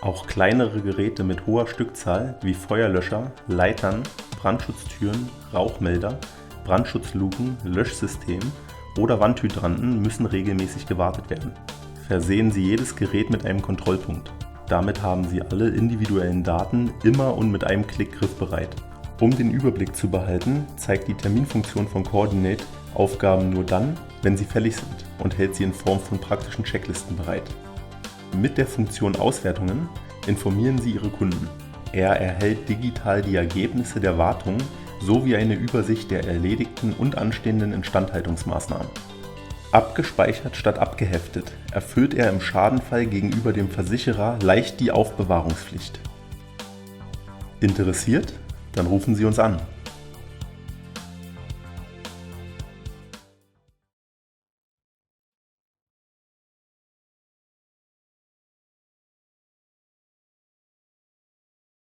Auch kleinere Geräte mit hoher Stückzahl wie Feuerlöscher, Leitern, Brandschutztüren, Rauchmelder, Brandschutzluken, Löschsystem oder Wandhydranten müssen regelmäßig gewartet werden. Versehen Sie jedes Gerät mit einem Kontrollpunkt. Damit haben Sie alle individuellen Daten immer und mit einem Klick griffbereit. Um den Überblick zu behalten, zeigt die Terminfunktion von Coordinate Aufgaben nur dann, wenn sie fällig sind und hält sie in Form von praktischen Checklisten bereit. Mit der Funktion Auswertungen informieren Sie Ihre Kunden. Er erhält digital die Ergebnisse der Wartung sowie eine Übersicht der erledigten und anstehenden Instandhaltungsmaßnahmen. Abgespeichert statt abgeheftet erfüllt er im Schadenfall gegenüber dem Versicherer leicht die Aufbewahrungspflicht. Interessiert? Dann rufen Sie uns an.